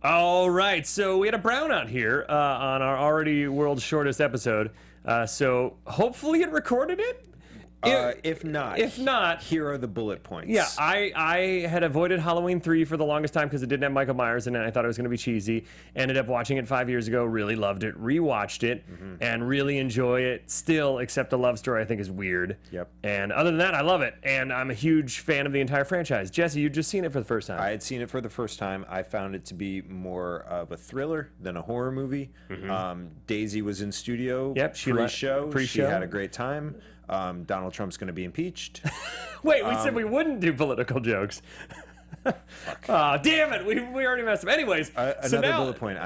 All right, so we had a brownout here on our already world's shortest episode. So hopefully it recorded it. If not, here are the bullet points. Yeah, I had avoided Halloween 3 for the longest time because it didn't have Michael Myers in it. I thought it was going to be cheesy. Ended up watching it 5 years ago, really loved it, rewatched it, and really enjoy it still, except the love story I think is weird. Yep. And other than that, I love it, and I'm a huge fan of the entire franchise. Jesse, you'd just seen it for the first time. I had seen it for the first time. I found it to be more of a thriller than a horror movie. Daisy was in studio pre-show. She had a great time. Donald Trump's going to be impeached. Wait, we said we wouldn't do political jokes. Fuck. Oh, damn it! We already messed up. Anyways, another bullet point.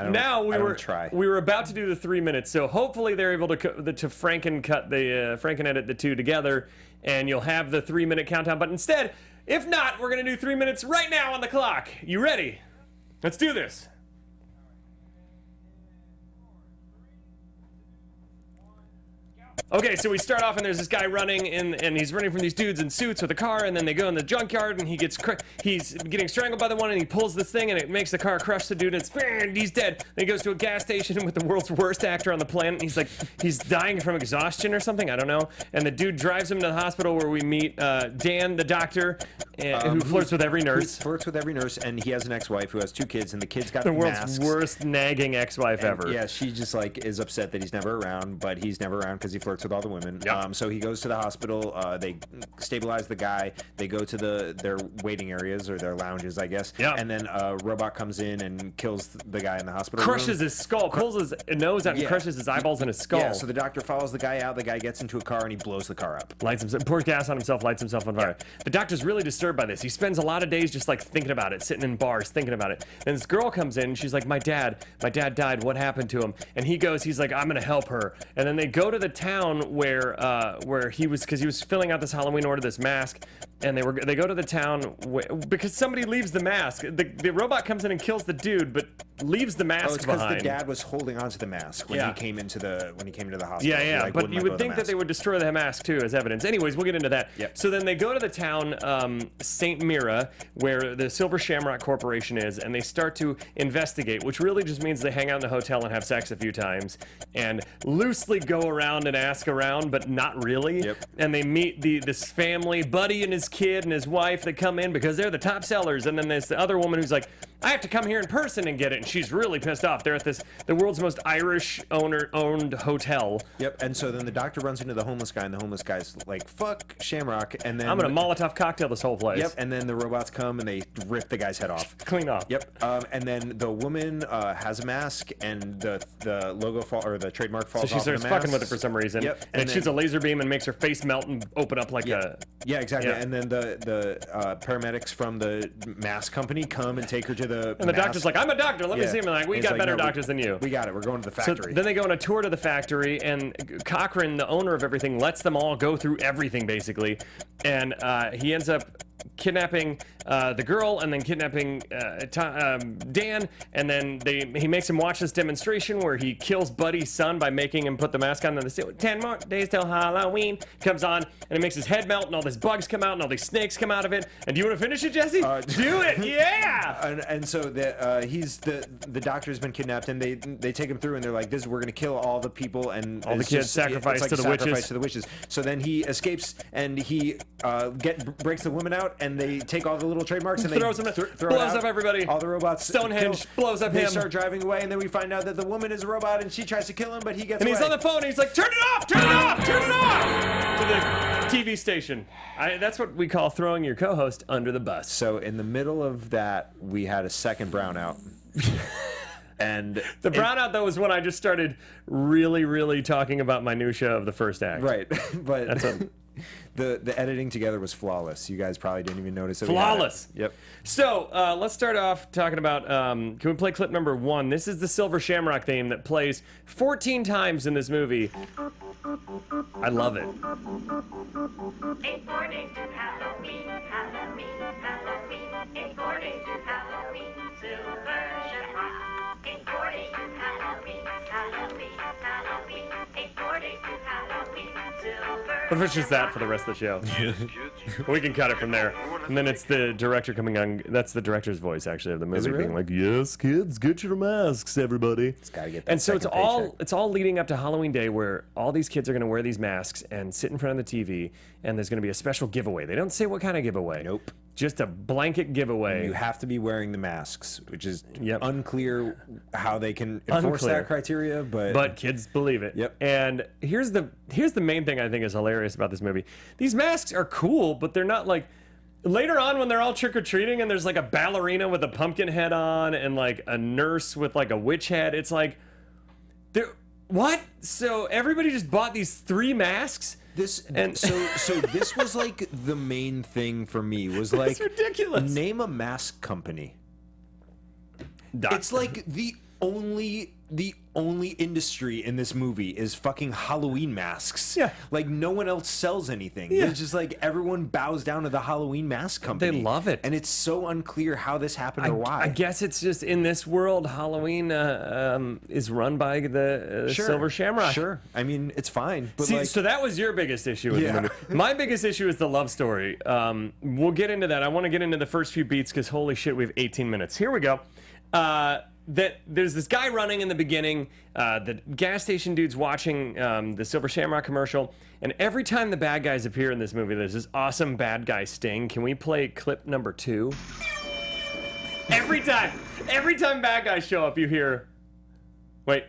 We were about to do the 3 minutes, so hopefully they're able to Franken edit the two together, and you'll have the 3 minute countdown. But instead, if not, we're gonna do 3 minutes right now on the clock. You ready? Let's do this. Okay, so we start off and there's this guy running and he's running from these dudes in suits with a car, and then they go in the junkyard and he's getting strangled by the one, and he pulls this thing and it makes the car crush the dude, and he's dead. Then he goes to a gas station with the world's worst actor on the planet, and he's dying from exhaustion or something, I don't know. And the dude drives him to the hospital where we meet Dan, the doctor, who flirts with every nurse. Flirts with every nurse, and he has an ex-wife who has 2 kids, and the kids got the masks. world's worst nagging ex-wife ever. Yeah, she just is upset that he's never around, but he's never around because he flirts with all the women. Yep. So he goes to the hospital. They stabilize the guy. They go to their waiting areas or their lounges, I guess. Yeah. And then a robot comes in and kills the guy in the hospital. Crushes his skull, pulls his nose out and crushes his eyeballs in his skull. Yeah. So the doctor follows the guy out. The guy gets into a car and he blows the car up. Lights himself, pours gas on himself, lights himself on fire. Yeah. The doctor's really disturbed by this. He spends a lot of days just thinking about it, sitting in bars thinking about it. And this girl comes in and she's like, my dad died, what happened to him? And he's like, I'm gonna help her. And then they go to the town where he was, because he was filling out this Halloween order, this mask, and they go to the town because somebody leaves the mask. The robot comes in and kills the dude, but leaves the mask it's because behind. the dad was holding onto the mask when he came into the hospital. Yeah. But you would think that they would destroy the mask too as evidence. Anyways, we'll get into that. Yep. So then they go to the town St. Mira, where the Silver Shamrock Corporation is, and they start to investigate, which really just means they hang out in the hotel and have sex a few times and loosely go around and ask around, but not really. Yep. And they meet this family, Buddy and his kid and his wife, that come in because they're the top sellers. And then there's the other woman who's like, I have to come here in person and get it, and she's really pissed off. They're at the world's most Irish owned hotel. Yep. And so then the doctor runs into the homeless guy, and the homeless guy's like, fuck Shamrock. And then I'm gonna Molotov cocktail this whole place. Yep. And then the robots come and they rip the guy's head off. Clean off. Yep. And then the woman has a mask, and the logo or the trademark falls off. So she starts fucking with it for some reason. Yep. And it shoots a laser beam and makes her face melt and open up like Yeah, exactly. Yeah. And then the paramedics from the mask company come and take her to the And the doctor's like, I'm a doctor, let me see him. And like, we got better doctors than you. We got it. We're going to the So factory. then they go on a tour to the factory, and Cochran, the owner of everything, lets them all go through everything, basically. And he ends up kidnapping the girl, and then kidnapping Dan, and then he makes him watch this demonstration where he kills Buddy's son by making him put the mask on, and they say 10 more days till Halloween comes on, and it makes his head melt, and all these bugs come out, and all these snakes come out of it. And do you want to finish it, Jesse? Do it, yeah! And so the doctor's been kidnapped, and they take him through, and they're like, we're gonna kill all the people, and all the kids sacrificed to the witches. So then he escapes, and he breaks the woman out, and they take all the little trademarks and blows up everybody. All the robots. Stonehenge blows up him. They start driving away, and then we find out that the woman is a robot, and she tries to kill him, but he gets away. And he's on the phone, and he's like, turn it off! Turn it off! Turn it off! To the TV station. That's what we call throwing your co-host under the bus. So in the middle of that, we had a second brownout. And the brownout, though, was when I just started really, really talking about minutia of the first act. Right. But the editing together was flawless. You guys probably didn't even notice it. Flawless. Yep. So let's start off talking about, can we play clip number 1? This is the Silver Shamrock theme that plays 14 times in this movie. I love it. 8 more days to Halloween, Halloween, Halloween. 8 more days to Halloween, Silver Shamrock. 8 more days to Halloween, Halloween, Halloween. 8 more days to Halloween, Silver. What if it's just that for the rest of the show? We can cut it from there. And then it's the director coming on. That's the director's voice, actually, of the movie, being like, "Yes, kids, get your masks, everybody." It's gotta get that. And so it's all leading up to Halloween Day, where all these kids are going to wear these masks and sit in front of the TV, and there's going to be a special giveaway. They don't say what kind of giveaway. Nope. Just a blanket giveaway. You have to be wearing the masks, which is unclear how they can enforce that criteria, but kids believe it. Yep. And here's the main thing I think is hilarious about this movie. These masks are cool, but they're not like. Later on, when they're all trick-or-treating and there's like a ballerina with a pumpkin head on and like a nurse with like a witch head, it's like, what? So everybody just bought these 3 masks? So this was like the main thing for me was like, it's ridiculous. Name a mask company. It's like the only industry in this movie is fucking Halloween masks. Yeah. Like no one else sells anything. Yeah. It's just like everyone bows down to the Halloween mask company. They love it. And it's so unclear how this happened or why. I guess it's just in this world, Halloween is run by the Silver Shamrock. Sure. I mean, it's fine. But see, so that was your biggest issue with the movie. My biggest issue is the love story. We'll get into that. I want to get into the first few beats because holy shit, we have 18 minutes. Here we go. That there's this guy running in the beginning, the gas station dude's watching the Silver Shamrock commercial, and every time the bad guys appear in this movie, there's this awesome bad guy sting. Can we play clip number 2? Every time bad guys show up, you hear, wait,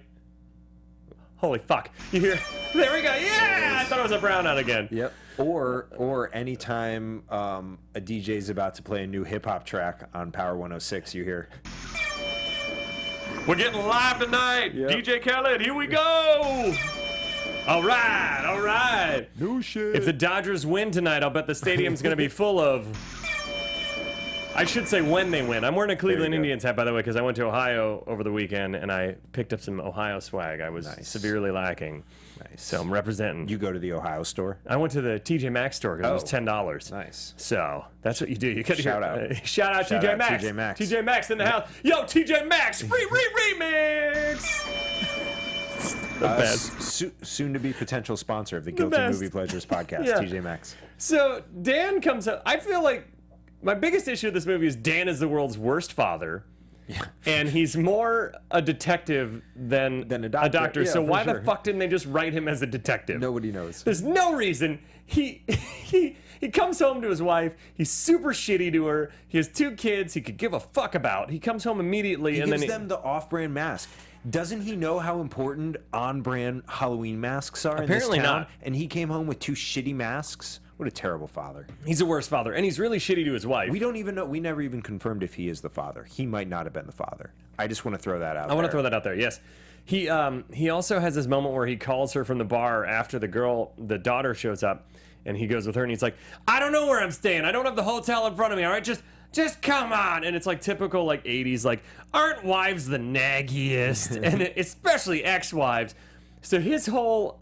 holy fuck, you hear, there we go, yeah, I thought it was a brownout again. Yep. Or anytime a DJ's about to play a new hip-hop track on Power 106, you hear, we're getting live tonight. Yep. DJ Khaled, here we go. All right. No shit. If the Dodgers win tonight, I'll bet the stadium's going to be full of... I should say when they win. I'm wearing a Cleveland Indians hat, by the way, because I went to Ohio over the weekend, and I picked up some Ohio swag. I was severely lacking. Nice. So I'm representing. You go to the Ohio store? I went to the TJ Maxx store because it was $10. Nice. So that's what you do. You shout out TJ Maxx. TJ Maxx. TJ Maxx in the house. Yo, TJ Maxx. Remix. The best. Soon to be potential sponsor of the Guilty Movie Pleasures podcast, TJ Maxx. So Dan comes up. I feel like my biggest issue with this movie is Dan is the world's worst father. Yeah. And he's more a detective than a doctor. Yeah, so why the fuck didn't they just write him as a detective? Nobody knows. There's no reason. He comes home to his wife. He's super shitty to her. He has 2 kids he could give a fuck about. He comes home immediately he and gives then them the off-brand mask. Doesn't he know how important on-brand Halloween masks are Apparently in this town? not. And he came home with 2 shitty masks? What a terrible father. He's a worse father, and he's really shitty to his wife. We don't even know. We never even confirmed if he is the father. He might not have been the father. I just want to throw that out there. I want to throw that out there, yes. He also has this moment where he calls her from the bar after the daughter shows up, and he goes with her, and he's like, I don't know where I'm staying. I don't have the hotel in front of me, all right? Just come on. And it's like typical like 80s, like, aren't wives the naggiest? And especially ex-wives. So his whole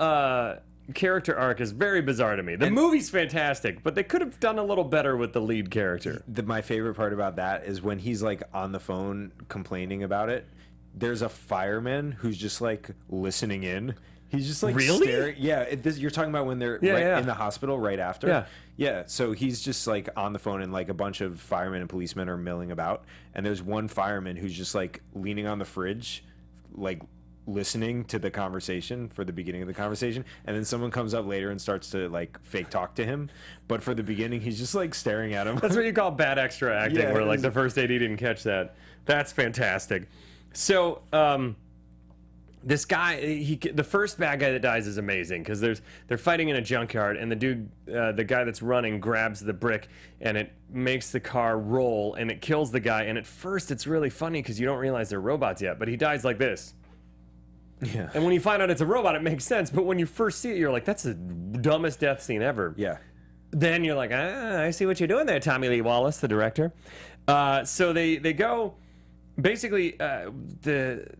character arc is very bizarre to me. The movie's fantastic, but they could have done a little better with the lead character. My favorite part about that is when he's like on the phone complaining about it, there's a fireman who's just like listening in. He's just like staring. Yeah, you're talking about when they're in the hospital right after. Yeah. So he's just like on the phone, and like a bunch of firemen and policemen are milling about, and there's one fireman who's just like leaning on the fridge, like listening to the conversation for the beginning of the conversation, and then someone comes up later and starts to like fake talk to him, but for the beginning he's just like staring at him. That's what you call bad extra acting, where like the first AD didn't catch that. That's fantastic. So this guy, the first bad guy that dies is amazing because they're fighting in a junkyard, and the dude, the guy that's running, grabs the brick and it makes the car roll and it kills the guy. And at first it's really funny because you don't realize they're robots yet, but he dies like this. Yeah. And when you find out it's a robot, it makes sense. But when you first see it, you're like, that's the dumbest death scene ever. Yeah. Then you're like, I see what you're doing there, Tommy Lee Wallace, the director. So they go, basically, the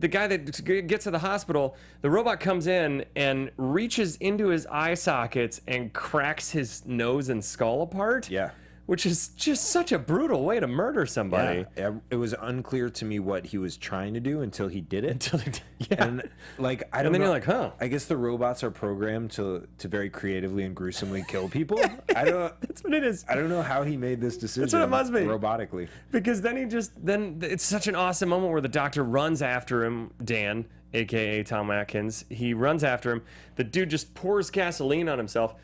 guy that gets to the hospital, the robot comes in and reaches into his eye sockets and cracks his nose and skull apart. Yeah. which is just such a brutal way to murder somebody. Yeah, it was unclear to me what he was trying to do until he did it. Yeah. And like I don't and then know. You're like, huh? I guess the robots are programmed to very creatively and gruesomely kill people. I don't. That's what it is. I don't know how he made this decision. That's what it must be. Robotically. Because then it's such an awesome moment where the doctor runs after him, Dan, aka Tom Atkins. He runs after him. The dude just pours gasoline on himself,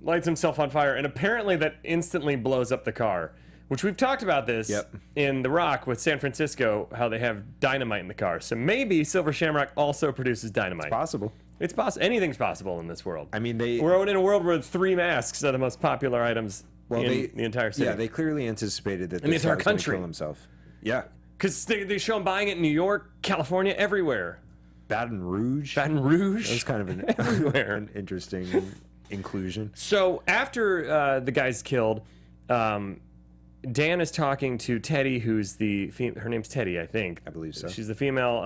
lights himself on fire, and apparently that instantly blows up the car. Which we've talked about this in The Rock with San Francisco, how they have dynamite in the car. So maybe Silver Shamrock also produces dynamite. It's possible. It's possible. Anything's possible in this world. I mean, we're in a world where 3 masks are the most popular items in the entire city. Yeah, they clearly anticipated that in the this entire guy was going to country. kill himself. Yeah. Because they show him buying it in New York, California, everywhere. Baton Rouge. Baton Rouge. That was kind of an interesting inclusion. So after the guy's killed, Dan is talking to Teddy, who's her name's Teddy, I think. I believe so. She's the female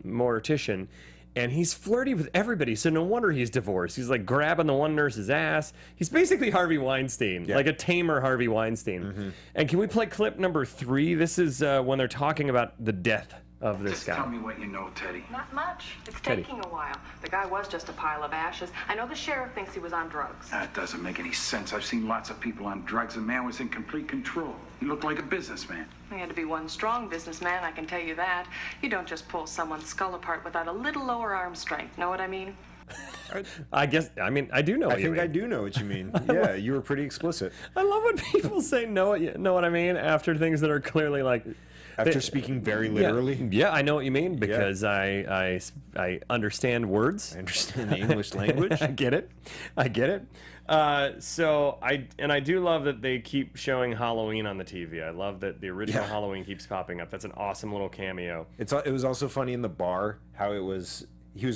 mortician. And he's flirty with everybody, so no wonder he's divorced. He's like grabbing the one nurse's ass. He's basically Harvey Weinstein, like a tamer Harvey Weinstein. Mm-hmm. And can we play clip number 3? This is when they're talking about the death of this guy. Just tell me what you know, Teddy. Not much. It's Teddy. taking a while. The guy was just a pile of ashes. I know the sheriff thinks he was on drugs. That doesn't make any sense. I've seen lots of people on drugs. The man was in complete control. He looked like a businessman. He had to be one strong businessman, I can tell you that. You don't just pull someone's skull apart without a little lower arm strength. Know what I mean? I mean, I do know what you mean. I do know what you mean. Yeah, you were pretty explicit. I love when people say know what I mean after things that are clearly like... After speaking very literally? Yeah, I know what you mean because I understand words. I understand the English language. I get it. So I do love that they keep showing Halloween on the TV. I love that the original Halloween keeps popping up. That's an awesome little cameo. It was also funny in the bar how he was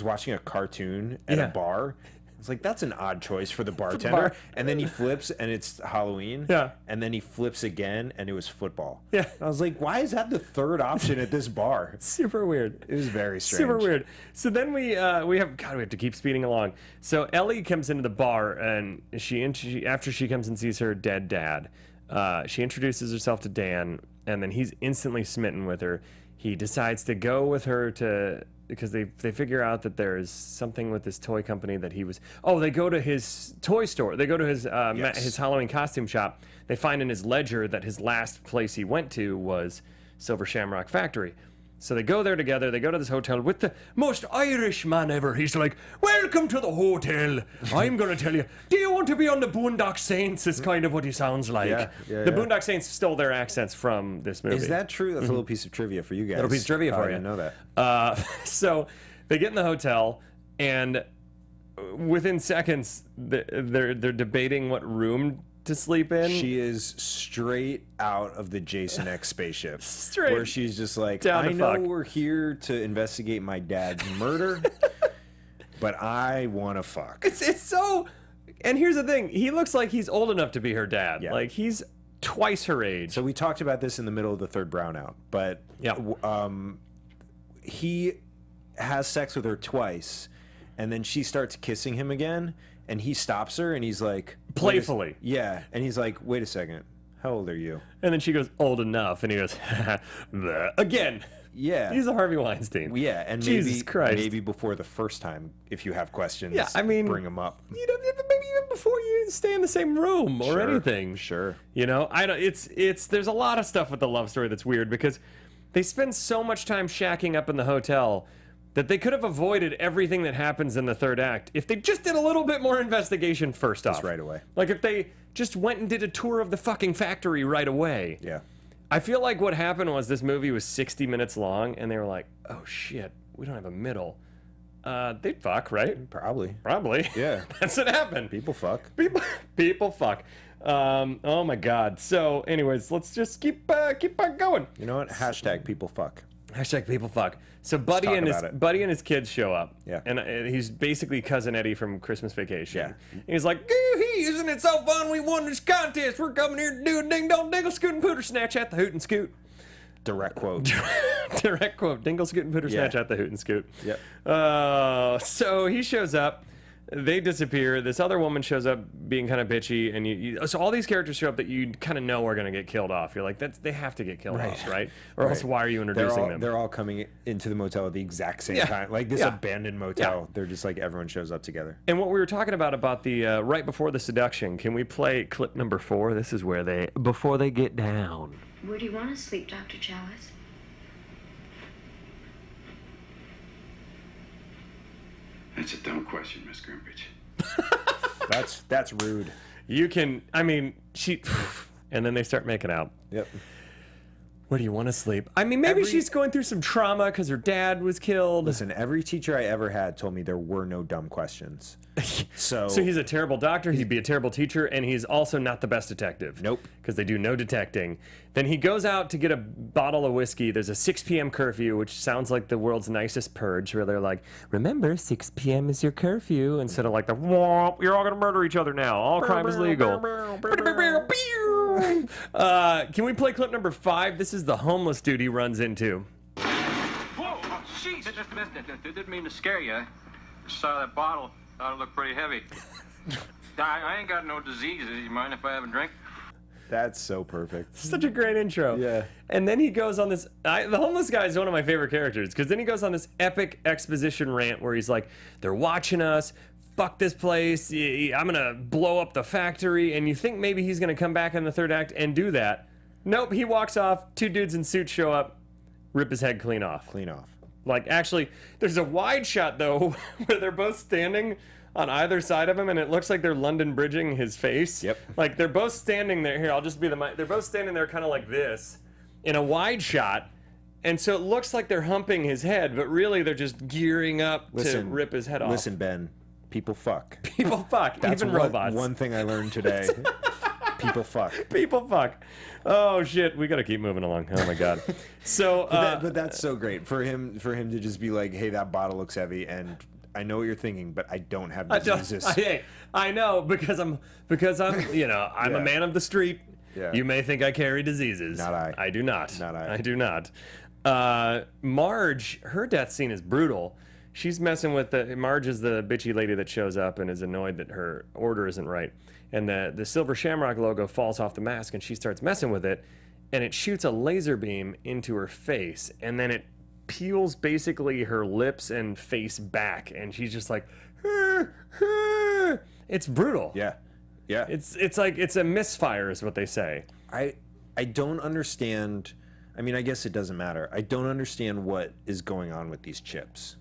watching a cartoon at a bar. It's like, that's an odd choice for the bartender. And then he flips and it's Halloween. Yeah. And then he flips again and it was football. Yeah. And I was like, why is that the third option at this bar? Super weird. It was very strange. Super weird. So then we have to keep speeding along. So Ellie comes into the bar and after she comes and sees her dead dad, she introduces herself to Dan, and then he's instantly smitten with her. He decides to go with her because they figure out that there's something with this toy company that he was... Oh, they go to his toy store. They go to his Halloween costume shop. They find in his ledger that his last place he went to was Silver Shamrock Factory. So they go there together. They go to this hotel with the most Irish man ever. He's like, welcome to the hotel. I'm going to tell you, do you want to be on the Boondock Saints? Is kind of what he sounds like. The Boondock Saints stole their accents from this movie. Is that true? That's a little piece of trivia for you guys. Little piece of trivia for you. I didn't know that. So they get in the hotel, and within seconds, they're debating what room to sleep in. She is straight out of the Jason X spaceship. Straight. Where she's just like, Down I to know fuck. we're here to investigate my dad's murder, but I want to fuck. It's so... And here's the thing. He looks like he's old enough to be her dad. Yeah. Like, he's twice her age. So we talked about this in the middle of the third brownout, but he has sex with her twice, and then she starts kissing him again, and he stops her, and he's like... Playfully. Yeah, and he's like, wait a second, how old are you? And then she goes, old enough, and he goes, bleh. Again. Yeah. He's a Harvey Weinstein. Yeah, and Jesus Christ. maybe before the first time, if you have questions, bring them up. You know, maybe even before you stay in the same room or anything. Sure. You know, I don't. There's a lot of stuff with the love story that's weird because they spend so much time shacking up in the hotel that they could have avoided everything that happens in the third act if they just did a little bit more investigation first off. Just right away. Like if they just went and did a tour of the fucking factory right away. Yeah. I feel like what happened was this movie was 60 minutes long, and they were like, oh shit, we don't have a middle. They'd fuck, right? Probably. Yeah. That's what happened. People fuck. People fuck. Oh my god. So anyways, let's just keep on going. You know what? Hashtag people fuck. Hashtag people fuck. So Buddy and his kids show up. Yeah. And he's basically Cousin Eddie from Christmas Vacation. Yeah. And he's like, "Gee, isn't it so fun? We won this contest. We're coming here to do a ding dong dingle scoot and pooter snatch at the hoot and scoot." Direct quote. Direct quote. Dingle scoot and pooter snatch at the hoot and scoot. Yep. So he shows up. They disappear. This other woman shows up being kind of bitchy, and so all these characters show up that you kind of know are going to get killed off. You're like, they have to get killed off, right? Or else why are you introducing them? They're all coming into the motel at the exact same time. Like this abandoned motel. They're just like everyone shows up together. And what we were talking about the right before the seduction, can we play clip number 4? This is where before they get down. Where do you want to sleep, Dr. Chalice? That's a dumb question, Miss Grimbridge. That's rude. You can, I mean, and then they start making out. Yep. Where do you want to sleep? I mean, maybe she's going through some trauma because her dad was killed. Listen, every teacher I ever had told me there were no dumb questions. So he's a terrible doctor, he'd be a terrible teacher, and he's also not the best detective. Nope. Because they do no detecting. Then he goes out to get a bottle of whiskey. There's a 6 p.m. curfew, which sounds like the world's nicest purge, where they're like, remember, 6 p.m. is your curfew, instead of like the, womp, you're all going to murder each other now. All crime is legal. Can we play clip number 5? This is the homeless dude he runs into. Whoa, oh, jeez. Didn't mean to scare you. I saw that bottle. Thought it looked pretty heavy. I ain't got no diseases. You mind if I have a drink? That's so perfect. Such a great intro. Yeah. And then he goes on this... the homeless guy is one of my favorite characters, because then he goes on this epic exposition rant where he's like, they're watching us, fuck this place, I'm going to blow up the factory, and you think maybe he's going to come back in the third act and do that. Nope, he walks off, 2 dudes in suits show up, rip his head clean off. Clean off. Like, actually, there's a wide shot, though, where they're both standing on either side of him, and it looks like they're London bridging his face. Yep. Like, they're both standing there. Here, I'll just be the mic. They're both standing there kind of like this in a wide shot, and so it looks like they're humping his head, but really they're just gearing up to rip his head off. Listen, Ben, people fuck. People fuck, That's even robots. One thing I learned today. People fuck. People fuck. Oh shit, we gotta keep moving along. Oh my god. So, but that's so great for him to just be like, hey, that bottle looks heavy, and I know what you're thinking, but I don't have diseases. I know because I'm I'm a man of the street. Yeah. You may think I carry diseases. Not I. I do not. Not I. I do not. Marge, her death scene is brutal. She's messing with Marge is the bitchy lady that shows up and is annoyed that her order isn't right. And the silver Shamrock logo falls off the mask, and she starts messing with it, and it shoots a laser beam into her face, and then it peels basically her lips and face back, and she's just like, it's brutal. Yeah. Yeah. It's like it's a misfire is what they say. I don't understand. I mean, I guess it doesn't matter. I don't understand what is going on with these chips.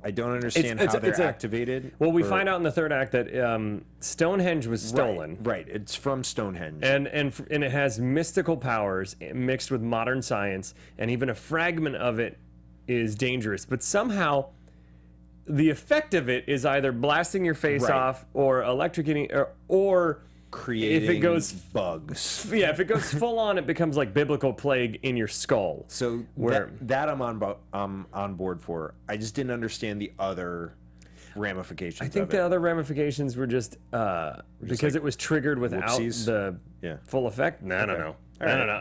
I don't understand how they're activated. Well, we find out in the third act that Stonehenge was stolen. Right. It's from Stonehenge. And it has mystical powers mixed with modern science, and even a fragment of it is dangerous. But somehow, the effect of it is either blasting your face off or electrocuting or creating if it goes bugs. Yeah, if it goes full on, it becomes like biblical plague in your skull. So that I'm on board for. I just didn't understand the other ramifications. I think the other ramifications were just because it was triggered without the full effect. No, no.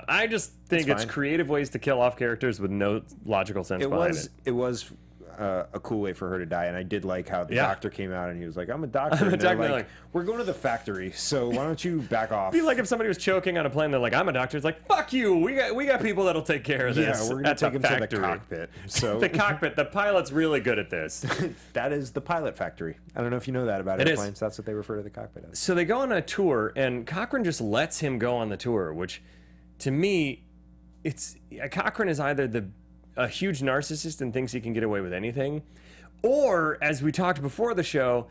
I just think it's creative ways to kill off characters with no logical sense behind it. It was a cool way for her to die, and I did like how the doctor came out and he was like, I'm a doctor. I'm a doctor. Like, we're going to the factory, so why don't you back off? It'd be like if somebody was choking on a plane, they're like, I'm a doctor. It's like, fuck you. We got people that'll take care of this. Yeah, we're going to take him to the cockpit. So the cockpit. The pilot's really good at this. That is the pilot factory. I don't know if you know that about airplanes. That's what they refer to the cockpit as. So they go on a tour, and Cochran just lets him go on the tour, which, to me, Cochran is either a huge narcissist and thinks he can get away with anything, or, as we talked before the show,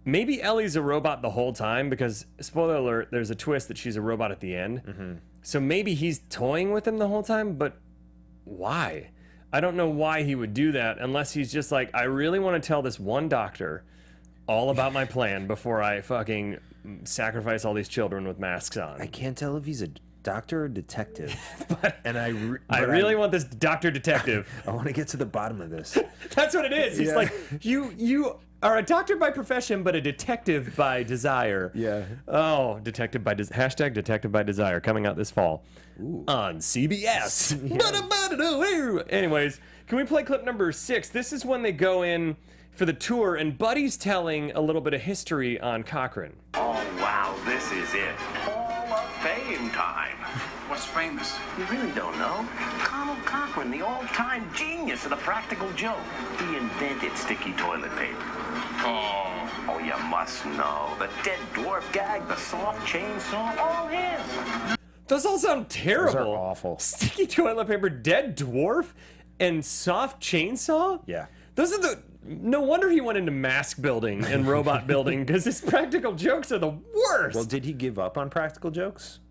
maybe Ellie's a robot the whole time because, spoiler alert, there's a twist that she's a robot at the end. Mm-hmm. So maybe he's toying with him the whole time, but why? I don't know why he would do that unless he's just like, I really want to tell this one doctor all about my plan before I fucking sacrifice all these children with masks on. I can't tell if he's a doctor or detective. And I really want this doctor detective. I want to get to the bottom of this. That's what it is. He's like, you are a doctor by profession, but a detective by desire. Yeah. Oh, detective by hashtag detective by desire coming out this fall. Ooh. On CBS. Anyways, can we play clip number 6? This is when they go in for the tour, and Buddy's telling a little bit of history on Cochran. Oh, wow, this is it. Hall of Fame time. What's famous? You really don't know? Donald Cochran, the all-time genius of the practical joke. He invented sticky toilet paper. Oh, you must know. The dead dwarf gag, the soft chainsaw, all his. Those all sound terrible. Those are awful. Sticky toilet paper, dead dwarf, and soft chainsaw? Yeah. Those are the... No wonder he went into mask building and robot building, because his practical jokes are the worst. Well, did he give up on practical jokes?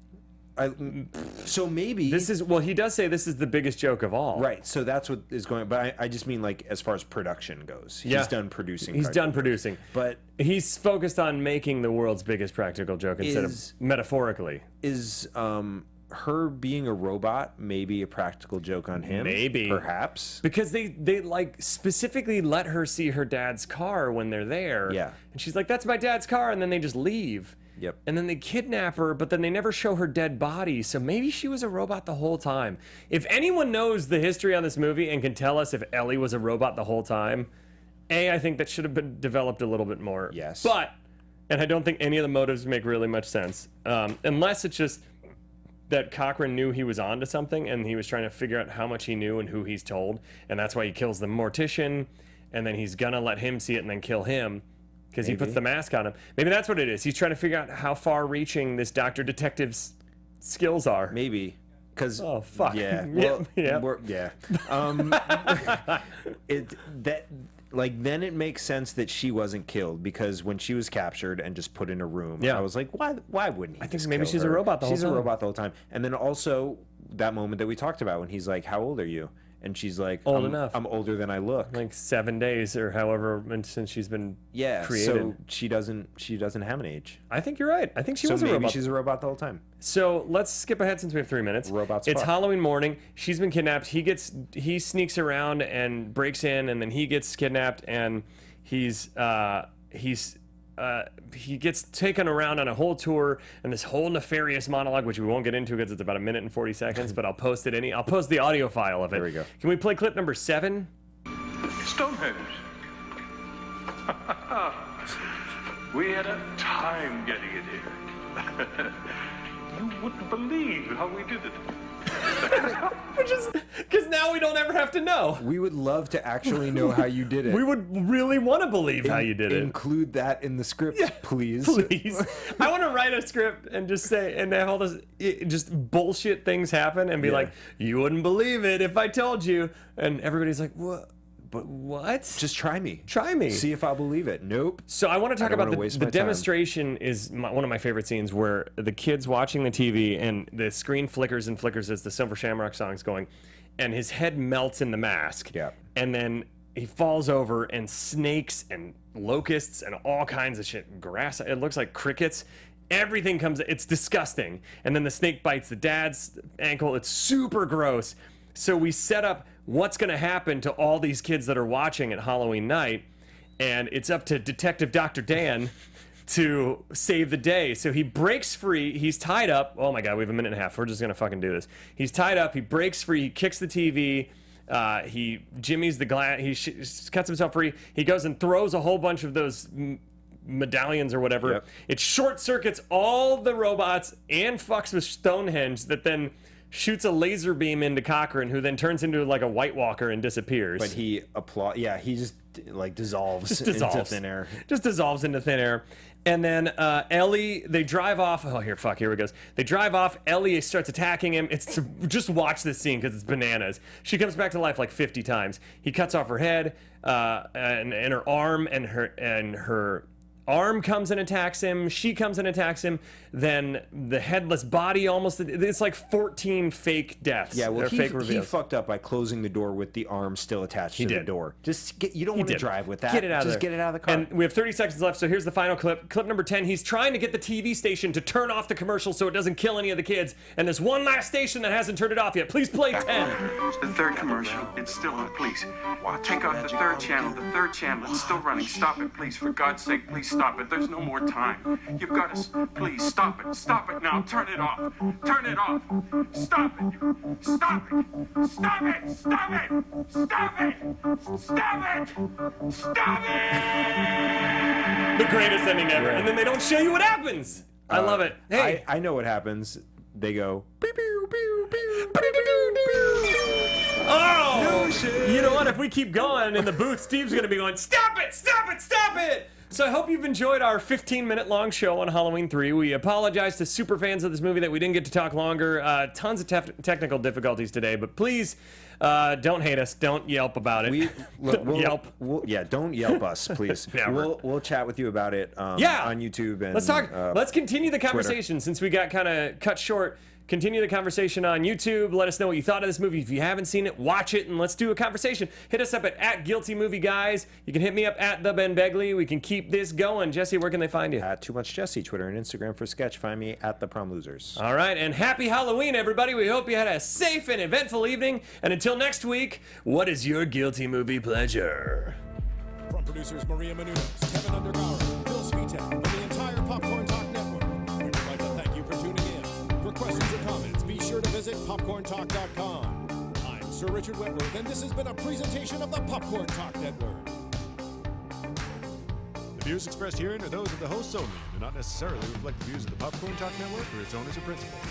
So maybe this is, well, he does say this is the biggest joke of all. Right, so that's what is going on. But I just mean, like, as far as production goes. He's done producing. He's done producing. But he's focused on making the world's biggest practical joke instead of metaphorically. Is her being a robot maybe a practical joke on him? Maybe. Perhaps. Because they like specifically let her see her dad's car when they're there. Yeah. And she's like, that's my dad's car, and then they just leave. Yep. And then they kidnap her, but then they never show her dead body, so maybe she was a robot the whole time. If anyone knows the history on this movie and can tell us if Ellie was a robot the whole time, I think that should have been developed a little bit more. Yes. But, and I don't think any of the motives make really much sense, unless it's just that Cochran knew he was onto something, and he was trying to figure out how much he knew and who he's told, and that's why he kills the mortician, and then he's gonna let him see it and then kill him. Because he puts the mask on him. Maybe that's what it is. He's trying to figure out how far-reaching this Dr. Detective's skills are. Maybe. Because oh fuck. Yeah. Well, yeah. Then it makes sense that she wasn't killed, because when she was captured and just put in a room, I was like, why wouldn't he? I think maybe she's a robot the whole time. She's a robot the whole time. And then also that moment that we talked about when he's like, how old are you? And she's like, old enough. I'm older than I look. Like 7 days or however since she's been created. So she doesn't have an age. I think you're right. I think she was a robot. Maybe she's a robot the whole time. So let's skip ahead since we have 3 minutes. It's Halloween morning. She's been kidnapped. He sneaks around and breaks in, and then he gets kidnapped, and he gets taken around on a whole tour and this whole nefarious monologue, which we won't get into because it's about 1 minute and 40 seconds, but I'll post the audio file of it. There we go. Can we play clip number 7? Stonehenge. We had a time getting it here. You wouldn't believe how we did it. Which is because now we don't ever have to know. We would love to actually know how you did it. We would really want to believe how you did it. Include that in the script, please. Please. I want to write a script and just say, and have all this just bullshit things happen and be like, you wouldn't believe it if I told you. And everybody's like, what? But what? Just try me. Try me. See if I'll believe it. Nope. So I want to talk about the demonstration is one of my favorite scenes, where the kid's watching the TV and the screen flickers and flickers as the Silver Shamrock song's going, and his head melts in the mask. Yeah. And then he falls over, and snakes and locusts and all kinds of shit, grass, it looks like crickets. Everything comes, it's disgusting. And then the snake bites the dad's ankle. It's super gross. So we set up what's going to happen to all these kids that are watching at Halloween night, and it's up to Detective Dr. Dan to save the day. So he breaks free. He's tied up. Oh my God, we have 1.5 minutes. We're just going to fucking do this. He's tied up. He breaks free. He kicks the TV. He jimmies the glass. He cuts himself free. He goes and throws a whole bunch of those medallions or whatever. Yep. It short circuits all the robots and fucks with Stonehenge, that then shoots a laser beam into Cochran, who then turns into like a White Walker and disappears. But he he just like dissolves into thin air. Just dissolves into thin air. And then Ellie, they drive off. Oh, here we go. They drive off. Ellie starts attacking him. Just watch this scene because it's bananas. She comes back to life like 50 times. He cuts off her head and her arm, and her arm comes and attacks him. She comes and attacks him. Then the headless body it's like 14 fake deaths. Yeah, well, fake he fucked up by closing the door with the arm still attached to the door. You don't want to drive with that. Get it out of there. Just get it out of the car. And we have 30 seconds left, so here's the final clip. Clip number 10. He's trying to get the TV station to turn off the commercial so it doesn't kill any of the kids. And there's one last station that hasn't turned it off yet. Please play 10. The third commercial. It's still on, please. Take off the third channel. The third channel. It's still running. Stop it, please. For God's sake, please stop it. The's no more time. You've got to... Please, stop it. Stop it now. Turn it off. Turn it off. Stop it. Stop it. Stop it. Stop it. Stop it. Stop it. Stop it. The greatest ending ever. And then they don't show you what happens. I love it. Hey. I know what happens. They go... Pew, pew, pew, pew, pew, oh! No shit. You know what? If we keep going in the booth, Steve's going to be going, stop it! Stop it! Stop it! So I hope you've enjoyed our 15-minute long show on Halloween 3. We apologize to super fans of this movie that we didn't get to talk longer. Tons of technical difficulties today, but please don't hate us. Don't Yelp about it. Yelp. Don't Yelp us, please. We'll chat with you about it on YouTube. And let's talk. Let's continue the conversation Twitter. Since we got kind of cut short. Continue the conversation on YouTube. Let us know what you thought of this movie. If you haven't seen it, watch it, and let's do a conversation. Hit us up at Guilty Movie Guys. You can hit me up at the Ben Begley. We can keep this going. Jesse, where can they find you? At Too Much Jesse, Twitter and Instagram for sketch. Find me at The Prom Losers. All right, and happy Halloween, everybody. We hope you had a safe and eventful evening. And until next week, what is your guilty movie pleasure? From producers Maria Menounos, Kevin Undergaro, Phil Svitek, and the entire Popcorn Talk Network, we would like to thank you for tuning in. For questions or comments, be sure to visit popcorntalk.com. I'm Sir Richard Wentworth, and this has been a presentation of the Popcorn Talk Network. The views expressed herein are those of the hosts only and do not necessarily reflect the views of the Popcorn Talk Network or its owners or principals.